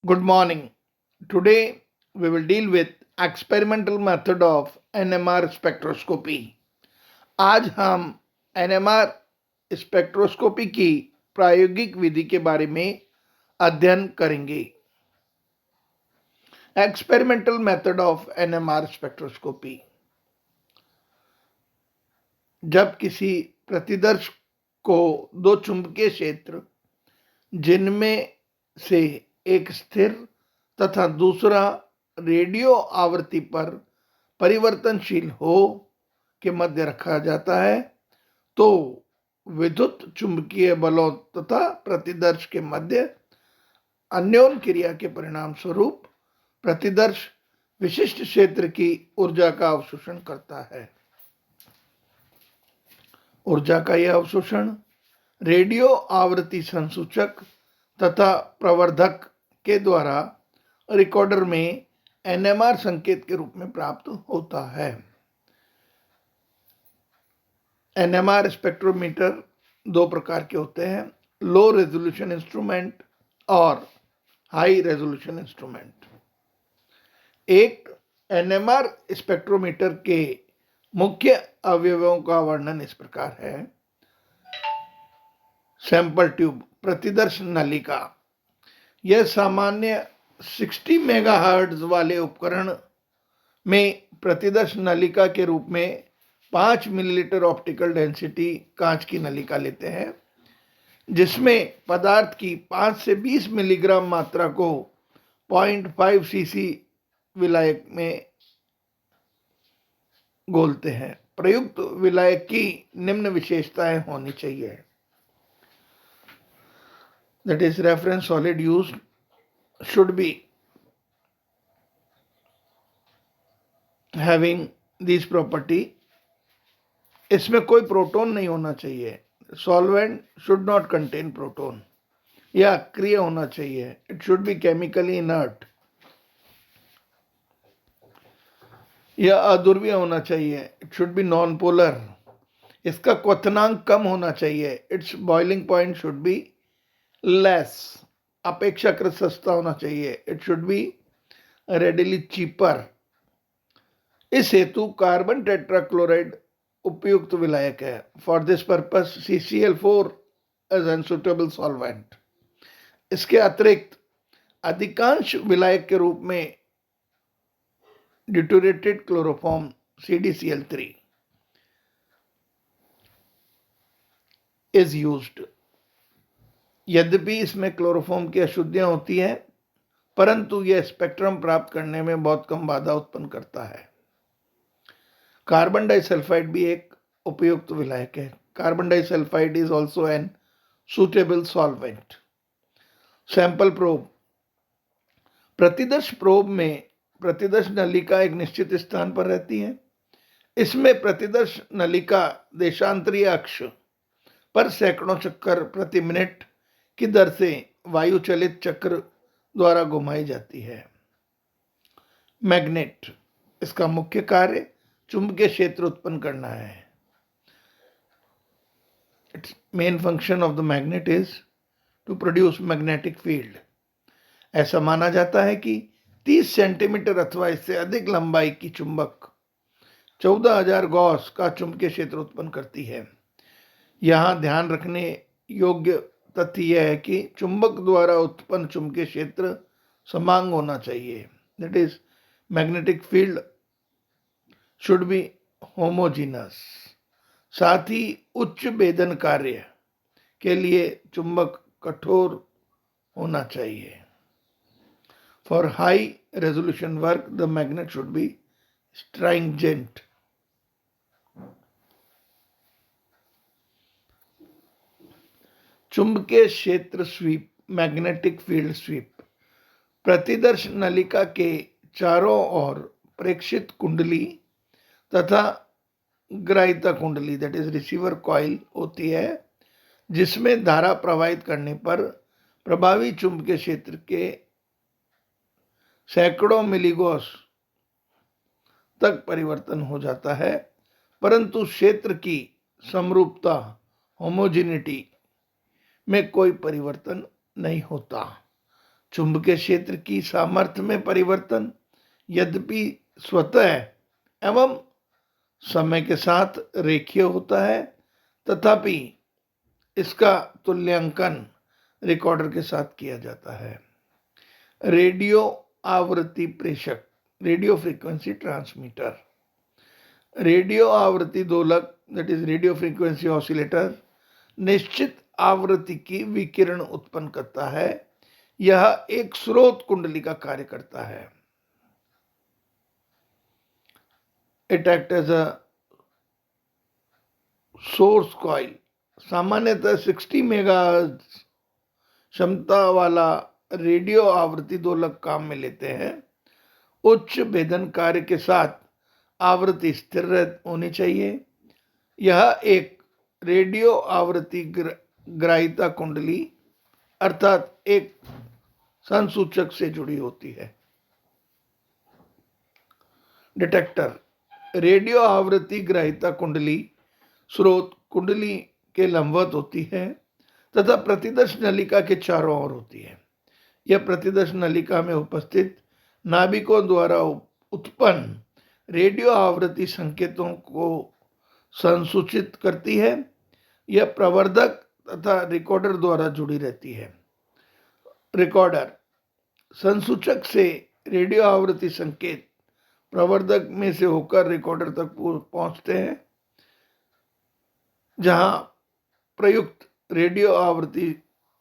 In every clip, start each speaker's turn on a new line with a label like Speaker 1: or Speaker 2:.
Speaker 1: Good morning. Today we will deal with experimental method of NMR spectroscopy. आज हम NMR spectroscopy की प्रायोगिक विधि के बारे में अध्ययन करेंगे. Experimental method of NMR spectroscopy. जब किसी प्रतिदर्श को दो चुंबकीय क्षेत्र जिनमें से एक स्थिर तथा दूसरा रेडियो आवृत्ति पर परिवर्तनशील हो के मध्य रखा जाता है तो विद्युत चुंबकीय बलों तथा प्रतिदर्श के मध्य अन्योन क्रिया के परिणाम स्वरूप प्रतिदर्श विशिष्ट क्षेत्र की ऊर्जा का अवशोषण करता है. ऊर्जा का यह अवशोषण रेडियो आवृत्ति संसूचक तथा प्रवर्धक के द्वारा रिकॉर्डर में NMR संकेत के रूप में प्राप्त होता है. NMR स्पेक्ट्रोमीटर दो प्रकार के होते हैं, लो रेजोल्यूशन इंस्ट्रूमेंट और हाई रेजोल्यूशन इंस्ट्रूमेंट. एक NMR स्पेक्ट्रोमीटर के मुख्य अवयवों का वर्णन इस प्रकार है. सैंपल ट्यूब, प्रतिदर्श नलिका. यह सामान्य 60 मेगाहर्ट्ज वाले उपकरण में प्रतिदर्श नलिका के रूप में 5 मिलीलीटर ऑप्टिकल डेंसिटी कांच की नलिका लेते हैं, जिसमें पदार्थ की 5 से 20 मिलीग्राम मात्रा को 0.5 सीसी विलायक में घोलते हैं. प्रयुक्त विलायक की निम्न विशेषताएं होनी चाहिए. That is, reference solid used should be having these property. इसमें कोई प्रोटॉन नहीं होना चाहिए. Solvent should not contain proton. यह अक्रिय होना चाहिए. It should be chemically inert. यह अध्रुवीय होना चाहिए. It should be non-polar. इसका क्वथनांक कम होना चाहिए. Its boiling point should be less. अपेक्षाकृत सस्ता होना चाहिए. It should be readily cheaper. इस हेतु कार्बन टेट्राक्लोराइड उपयुक्त विलायक है. For this purpose CCl4 is unsuitable solvent. इसके अतिरिक्त अधिकांश विलायक के रूप में ड्यूटेरेटेड क्लोरोफॉर्म CdCl3 is used. यद्यपि इसमें क्लोरोफॉर्म की अशुद्धियां होती हैं, परंतु यह स्पेक्ट्रम प्राप्त करने में बहुत कम बाधा उत्पन्न करता है. कार्बन डाइसल्फाइड भी एक उपयुक्त विलायक है. Carbon disulphide is also an suitable solvent. Sample probe. प्रतिदर्श प्रोब में प्रतिदर्श नलिका एक निश्चित स्थान पर रहती है. इसमें प्रतिदर्श नलिका देशांतरीय अक्ष पर सैकड़ों चक्कर प्रति मिनट की दर से वायु चलित चक्र द्वारा घुमाई जाती है. मैग्नेट. इसका मुख्य कार्य चुंबकीय क्षेत्र उत्पन्न करना है. Its main function of the magnet is to produce magnetic field. ऐसा माना जाता है कि 30 सेंटीमीटर अथवा इससे अधिक लंबाई की चुंबक 14,000 गॉस का चुंबकीय क्षेत्र उत्पन्न करती है. यहाँ ध्यान रखने योग्य तथ्य यह है कि चुंबक द्वारा उत्पन्न चुंबकीय क्षेत्र समान होना चाहिए. That is, magnetic field should be homogeneous. साथ ही उच्च भेदन कार्य के लिए चुंबक कठोर होना चाहिए. For high resolution work the magnet should be stringent. चुंबकीय क्षेत्र स्वीप, मैग्नेटिक फील्ड स्वीप. प्रतिदर्श नलिका के चारों ओर प्रेक्षित कुंडली तथा ग्राहिता कुंडली, दैट इज रिसीवर कॉइल होती है, जिसमें धारा प्रवाहित करने पर प्रभावी चुंबकीय क्षेत्र के सैकड़ों मिलीगॉस तक परिवर्तन हो जाता है, परंतु क्षेत्र की समरूपता, होमोजेनिटी में कोई परिवर्तन नहीं होता. चुंबकीय क्षेत्र की सामर्थ्य में परिवर्तन यद्यपि स्वतः एवं समय के साथ रेखीय होता है, तथापि इसका तुल्यांकन रिकॉर्डर के साथ किया जाता है। रेडियो आवृत्ति प्रेषक, रेडियो फ्रीक्वेंसी ट्रांसमीटर। रेडियो आवृत्ति दोलक, that is radio frequency oscillator, निश्चित आवृत्ति की विकिरण उत्पन्न करता है। यह एक स्रोत कुंडली का कार्य करता है। It act as a source coil. सामान्यतः 60 मेगाहर्ट्ज क्षमता वाला रेडियो आवृत्ति दोलक काम में लेते हैं। उच्च भेदन कार्य के साथ आवृत्ति स्थिर होनी चाहिए। यह एक रेडियो आवृत्ति ग्राहिता कुंडली अर्थात एक संसूचक से जुड़ी होती है। डिटेक्टर, रेडियो आवृत्ति ग्राहिता कुंडली स्रोत कुंडली के लंबवत होती है तथा प्रतिदर्श नलिका के चारों ओर होती है। यह प्रतिदर्श नलिका में उपस्थित नाभिकों द्वारा उत्पन्न रेडियो आवृत्ति संकेतों को संसूचित करती है। यह प्रवर्धक तथा रिकॉर्डर द्वारा जुड़ी रहती है। रिकॉर्डर, संसूचक से रेडियो आवृत्ति संकेत प्रवर्धक में से होकर रिकॉर्डर तक पहुंचते हैं, जहां प्रयुक्त रेडियो आवृत्ति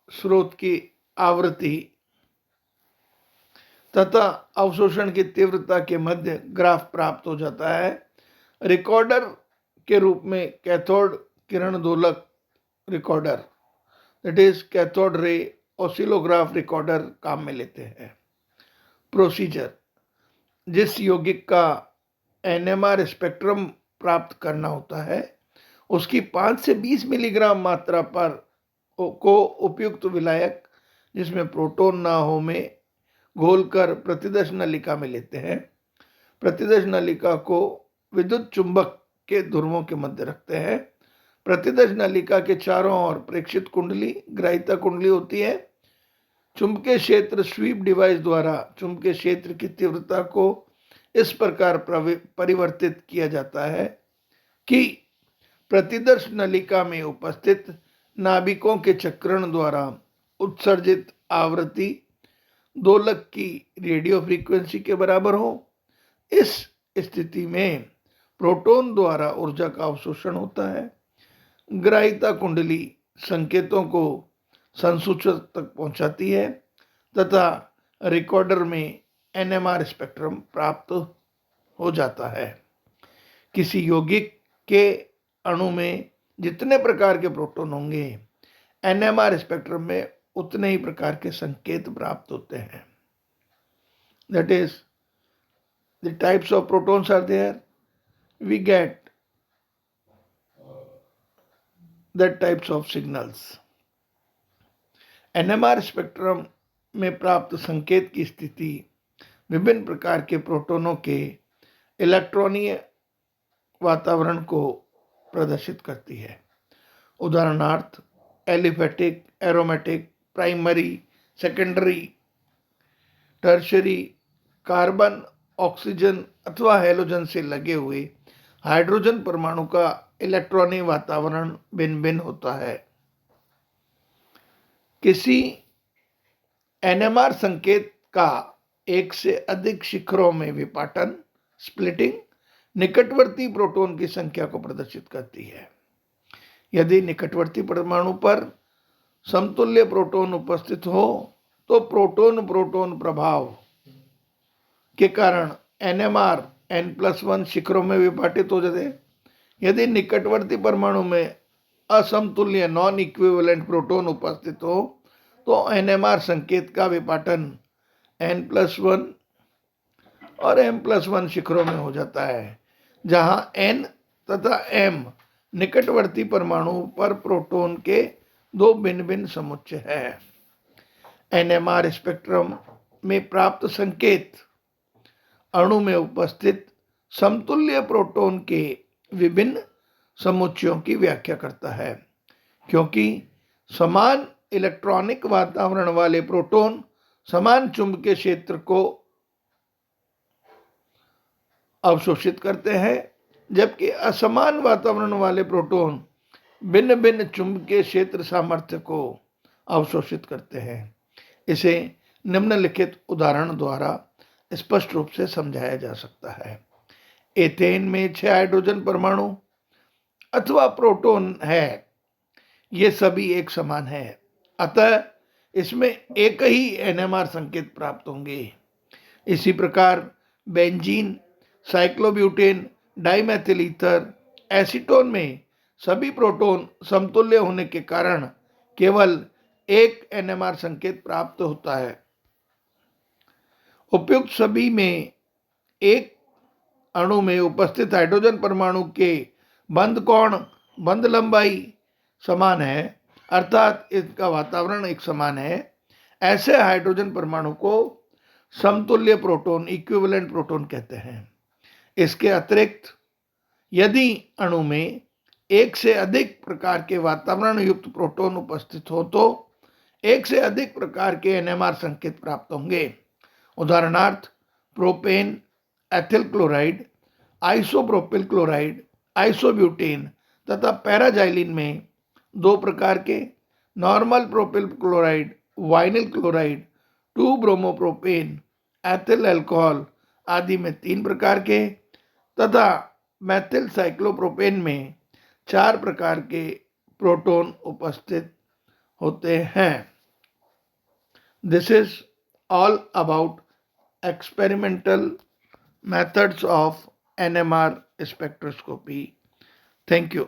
Speaker 1: स्रोत की आवृत्ति तथा अवशोषण की तीव्रता के मध्य ग्राफ प्राप्त हो जाता है। रिकॉर्डर के रूप में कैथोड किरण दोलक recorder, that is cathode ray oscillograph recorder काम में लेते हैं। प्रोसीजर, जिस यौगिक का एनएमआर स्पेक्ट्रम प्राप्त करना होता है उसकी 5 से 20 मिलीग्राम मात्रा पर को उपयुक्त विलायक जिसमें प्रोटॉन ना हो में घोलकर प्रतिदर्श नलिका में लेते हैं। प्रतिदर्श नलिका को विद्युत चुंबक के ध्रुवों के मध्य रखते हैं। प्रतिदर्श नलिका के चारों ओर प्रेक्षित कुंडली ग्राहिता कुंडली होती है। चुंबकीय क्षेत्र स्वीप डिवाइस द्वारा चुंबकीय क्षेत्र की तीव्रता को इस प्रकार परिवर्तित किया जाता है कि प्रतिदर्श नलिका में उपस्थित नाभिकों के चक्रण द्वारा उत्सर्जित आवृत्ति दोलक की रेडियो फ्रीक्वेंसी के बराबर हो। इस स्थिति में प्रोटॉन द्वारा ऊर्जा का अवशोषण होता है। ग्राहिता कुंडली संकेतों को संसूचक तक पहुंचाती है तथा रिकॉर्डर में एनएमआर स्पेक्ट्रम प्राप्त हो जाता है। किसी यौगिक के अणु में जितने प्रकार के प्रोटॉन होंगे एनएमआर स्पेक्ट्रम में उतने ही प्रकार के संकेत प्राप्त होते हैं। That is the types of protons are there, we get that types of signals. NMR spectrum में प्राप्त संकेत की स्थिति विभिन्न प्रकार के प्रोटॉनों के इलेक्ट्रॉनीय वातावरण को प्रदर्शित करती है। उदाहरणार्थ aliphatic, aromatic, primary, secondary, tertiary, carbon, oxygen अथवा हैलोजन से लगे हुए हाइड्रोजन परमाणु का इलेक्ट्रॉनिक वातावरण भिन्न भिन्न होता है। किसी एनएमआर संकेत का एक से अधिक शिखरों में विपाटन, स्प्लिटिंग, निकटवर्ती प्रोटॉन की संख्या को प्रदर्शित करती है। यदि निकटवर्ती परमाणु पर समतुल्य प्रोटॉन उपस्थित हो तो प्रोटॉन प्रोटॉन प्रभाव के कारण एनएमआर n+1 शिखरों में विभाजित हो जाते हैं। यदि निकटवर्ती परमाणु में असमतुल्य नॉन इक्विवेलेंट प्रोटॉन उपस्थित हो तो एनएमआर संकेत का विपाटन n+1 और m+1 शिखरों में हो जाता है, जहां n तथा m निकटवर्ती परमाणु पर प्रोटॉन के दो भिन्न भिन्न समुच्चय हैं। एनएमआर स्पेक्ट्रम में प्राप्त संकेत अणु में उपस्थित समतुल्य प्रोटॉन के विभिन्न समुच्चयों की व्याख्या करता है। क्योंकि समान इलेक्ट्रॉनिक वातावरण वाले प्रोटॉन समान चुंबकीय क्षेत्र को अवशोषित करते हैं, जबकि असमान वातावरण वाले प्रोटॉन भिन्न भिन्न चुंबकीय क्षेत्र सामर्थ्य को अवशोषित करते हैं। इसे निम्नलिखित उदाहरण द्वारा स्पष्ट रूप से समझाया जा सकता है। एथेन में 6 हाइड्रोजन परमाणु अथवा प्रोटॉन है, ये सभी एक समान है, अतः इसमें एक ही एनएमआर संकेत प्राप्त होंगे। इसी प्रकार benzene, cyclobutane, dimethyl ether, acetone में सभी प्रोटॉन समतुल्य होने के कारण केवल एक एनएमआर संकेत प्राप्त होता है। उपयुक्त सभी में एक अणु में उपस्थित हाइड्रोजन परमाणु के बंध कोण, बंध लंबाई समान है, अर्थात इसका वातावरण एक समान है। ऐसे हाइड्रोजन परमाणु को समतुल्य प्रोटॉन, इक्विवेलेंट प्रोटॉन कहते हैं। इसके अतिरिक्त यदि अणु में एक से अधिक प्रकार के वातावरण युक्त प्रोटॉन उपस्थित हो तो एक से अधिक प्रकार के एनएमआर संकेत प्राप्त होंगे। उदाहरणार्थ propane, ethyl chloride, isopropyl chloride, isobutane तथा पैराजाइलिन में 2 प्रकार के, normal propyl chloride, vinyl chloride, 2 bromopropane, ethyl alcohol आदि में 3 प्रकार के तथा मैथिल साइक्लोप्रोपेन में 4 प्रकार के प्रोटॉन उपस्थित होते हैं। This is all about experimental methods of NMR spectroscopy. Thank you.